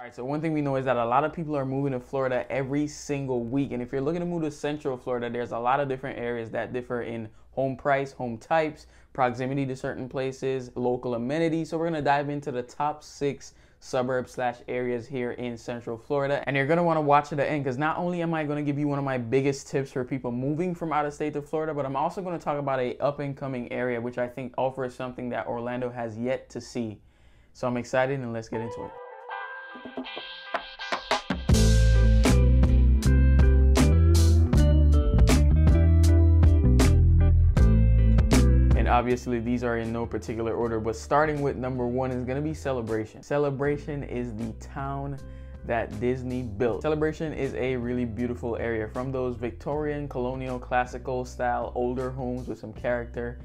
Alright, so one thing we know is that a lot of people are moving to Florida every single week. And if you're looking to move to Central Florida, there's a lot of different areas that differ in home price, home types, proximity to certain places, local amenities. So we're going to dive into the top 6 suburbs / areas here in Central Florida. And you're going to want to watch to the end because not only am I going to give you one of my biggest tips for people moving from out of state to Florida, but I'm also going to talk about a up and coming area which I think offers something that Orlando has yet to see. So I'm excited and let's get into it. And obviously these are in no particular order, but starting with number 1 is going to be Celebration. Celebration is the town that Disney built. Celebration is a really beautiful area, from those Victorian, colonial, classical style older homes with some character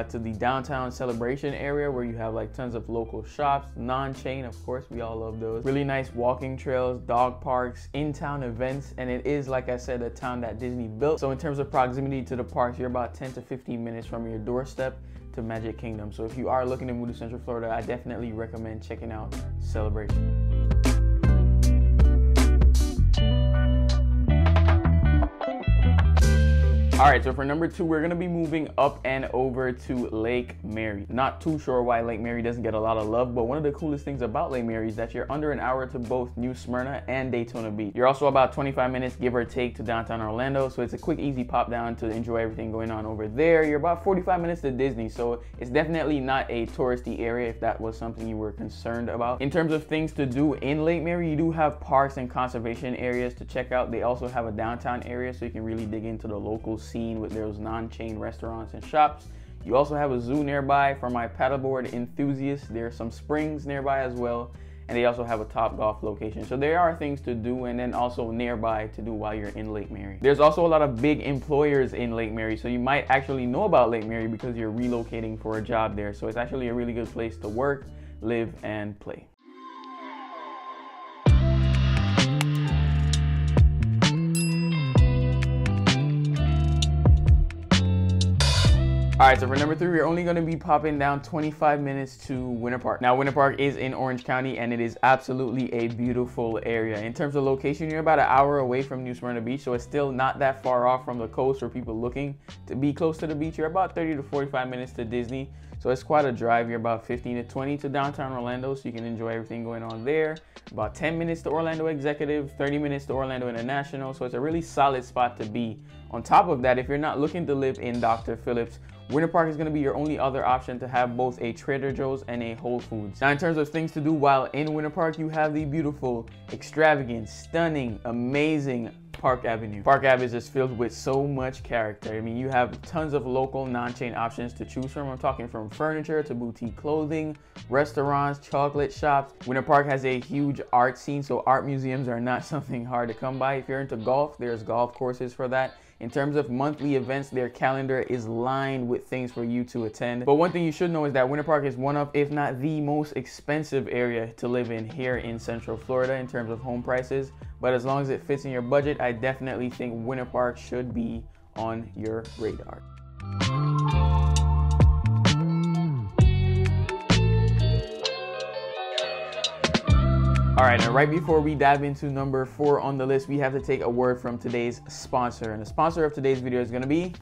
to the downtown Celebration area where you have like tons of local shops, non-chain, of course, we all love those. Really nice walking trails, dog parks, in-town events, and it is, like I said, a town that Disney built. So in terms of proximity to the parks, you're about 10 to 15 minutes from your doorstep to Magic Kingdom. So if you are looking to move to Central Florida, I definitely recommend checking out Celebration. All right, so for number 2, we're gonna be moving up and over to Lake Mary. Not too sure why Lake Mary doesn't get a lot of love, but one of the coolest things about Lake Mary is that you're under an hour to both New Smyrna and Daytona Beach. You're also about 25 minutes, give or take, to downtown Orlando, so it's a quick, easy pop down to enjoy everything going on over there. You're about 45 minutes to Disney, so it's definitely not a touristy area if that was something you were concerned about. In terms of things to do in Lake Mary, you do have parks and conservation areas to check out. They also have a downtown area, so you can really dig into the local scene with those non-chain restaurants and shops. You also have a zoo nearby for my paddleboard enthusiasts. There are some springs nearby as well, and they also have a Top Golf location. So there are things to do and then also nearby to do while you're in Lake Mary. There's also a lot of big employers in Lake Mary, so you might actually know about Lake Mary because you're relocating for a job there. So it's actually a really good place to work, live, and play. All right, so for number 3, we're only going to be popping down 25 minutes to Winter Park. Now, Winter Park is in Orange County, and it is absolutely a beautiful area. In terms of location, you're about an hour away from New Smyrna Beach, so it's still not that far off from the coast for people looking to be close to the beach. You're about 30 to 45 minutes to Disney, so it's quite a drive. You're about 15 to 20 to downtown Orlando, so you can enjoy everything going on there. About 10 minutes to Orlando Executive, 30 minutes to Orlando International, so it's a really solid spot to be. On top of that, if you're not looking to live in Dr. Phillips, Winter Park is going to be your only other option to have both a Trader Joe's and a Whole Foods. Now, in terms of things to do while in Winter Park, you have the beautiful, extravagant, stunning, amazing Park Avenue. Park Avenue is just filled with so much character. I mean, you have tons of local non-chain options to choose from. I'm talking from furniture to boutique clothing, restaurants, chocolate shops. Winter Park has a huge art scene, so art museums are not something hard to come by. If you're into golf, there's golf courses for that. In terms of monthly events, their calendar is lined with things for you to attend. But one thing you should know is that Winter Park is one of, if not the most expensive area to live in here in Central Florida in terms of home prices. But as long as it fits in your budget, I definitely think Winter Park should be on your radar. All right, and right before we dive into number 4 on the list, we have to take a word from today's sponsor. And the sponsor of today's video is gonna be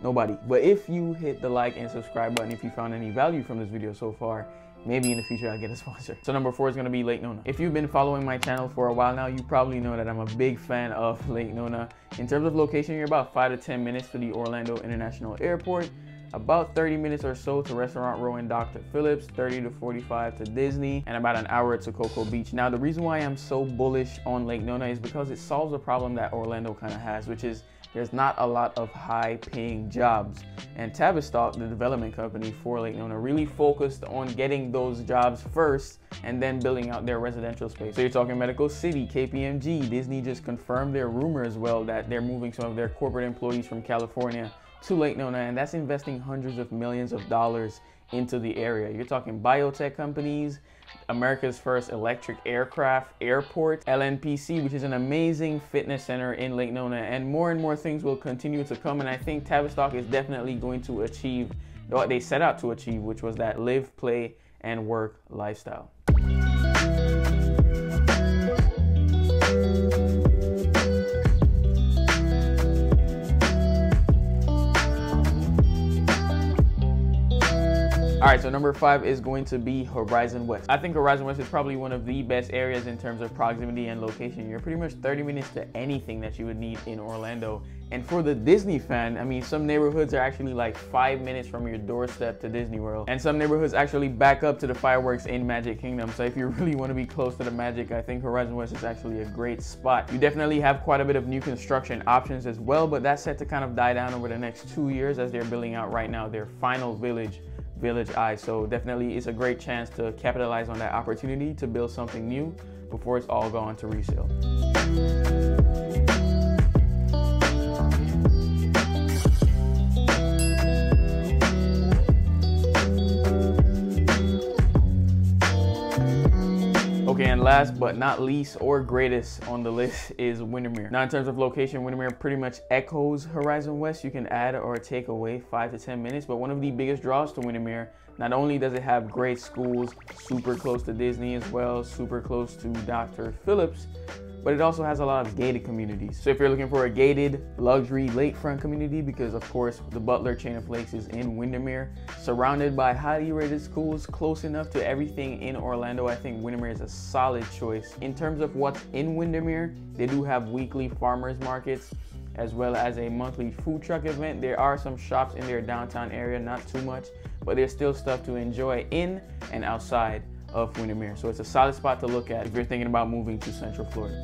nobody. But if you hit the like and subscribe button, if you found any value from this video so far, maybe in the future I'll get a sponsor. So number 4 is gonna be Lake Nona. If you've been following my channel for a while now, you probably know that I'm a big fan of Lake Nona. In terms of location, you're about 5 to 10 minutes to the Orlando International Airport, about 30 minutes or so to Restaurant Row and Dr. Phillips, 30 to 45 to Disney, and about an hour to Cocoa Beach. Now, the reason why I'm so bullish on Lake Nona is because it solves a problem that Orlando kind of has, which is there's not a lot of high-paying jobs. And Tavistock, the development company for Lake Nona, really focused on getting those jobs first and then building out their residential space. So you're talking Medical City, KPMG. Disney just confirmed their rumor as well that they're moving some of their corporate employees from California to Lake Nona, and that's investing hundreds of millions of dollars into the area. You're talking biotech companies, America's first electric aircraft airport, LNPC, which is an amazing fitness center in Lake Nona, and more things will continue to come. And I think Tavistock is definitely going to achieve what they set out to achieve, which was that live, play, and work lifestyle. right, so number 5 is going to be Horizon West. I think Horizon West is probably one of the best areas in terms of proximity and location. You're pretty much 30 minutes to anything that you would need in Orlando. And for the Disney fan, I mean, some neighborhoods are actually like 5 minutes from your doorstep to Disney World. And some neighborhoods actually back up to the fireworks in Magic Kingdom. So if you really want to be close to the magic, I think Horizon West is actually a great spot. You definitely have quite a bit of new construction options as well, but that's set to kind of die down over the next 2 years as they're building out right now their final Village Eye. So definitely it's a great chance to capitalize on that opportunity to build something new before it's all gone to resale. Okay, and last but not least or greatest on the list is Windermere. Now in terms of location, Windermere pretty much echoes Horizon West. You can add or take away 5 to 10 minutes, but one of the biggest draws to Windermere, not only does it have great schools, super close to Disney as well, super close to Dr. Phillips, but it also has a lot of gated communities. So if you're looking for a gated luxury lakefront community, because of course the Butler chain of lakes is in Windermere, surrounded by highly rated schools, close enough to everything in Orlando, I think Windermere is a solid choice. In terms of what's in Windermere, they do have weekly farmers markets as well as a monthly food truck event. There are some shops in their downtown area, not too much, but there's still stuff to enjoy in and outside of Windermere. So it's a solid spot to look at if you're thinking about moving to Central Florida.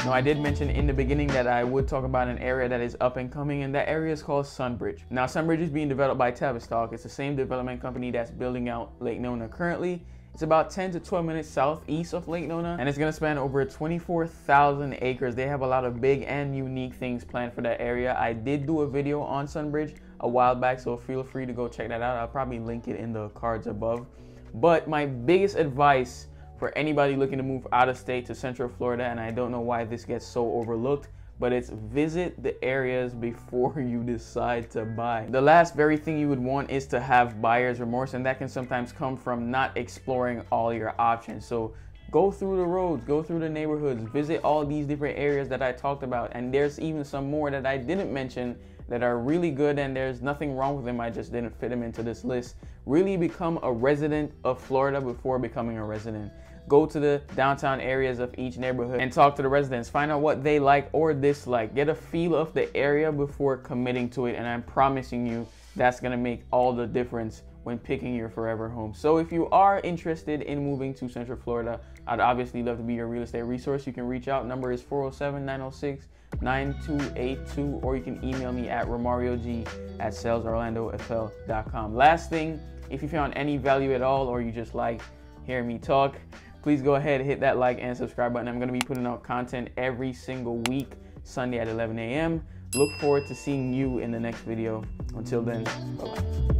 Now, I did mention in the beginning that I would talk about an area that is up and coming, and that area is called Sunbridge. Now, Sunbridge is being developed by Tavistock. It's the same development company that's building out Lake Nona currently. It's about 10 to 12 minutes southeast of Lake Nona, and it's gonna span over 24,000 acres. They have a lot of big and unique things planned for that area. I did do a video on Sunbridge a while back, so feel free to go check that out. I'll probably link it in the cards above. But my biggest advice for anybody looking to move out of state to Central Florida, and I don't know why this gets so overlooked, but it's visit the areas before you decide to buy. The last very thing you would want is to have buyer's remorse, and that can sometimes come from not exploring all your options. So go through the roads, go through the neighborhoods, visit all these different areas that I talked about, and there's even some more that I didn't mention that are really good, and there's nothing wrong with them. I just didn't fit them into this list. Really become a resident of Florida before becoming a resident. Go to the downtown areas of each neighborhood and talk to the residents. Find out what they like or dislike. Get a feel of the area before committing to it, and I'm promising you that's gonna make all the difference when picking your forever home. So if you are interested in moving to Central Florida, I'd obviously love to be your real estate resource. You can reach out. Number is 407-906-9282, or you can email me at romariog@salesorlandofl.com. Last thing, if you found any value at all or you just like hearing me talk, please go ahead and hit that like and subscribe button. I'm going to be putting out content every single week, Sunday at 11 a.m. Look forward to seeing you in the next video. Until then, bye-bye.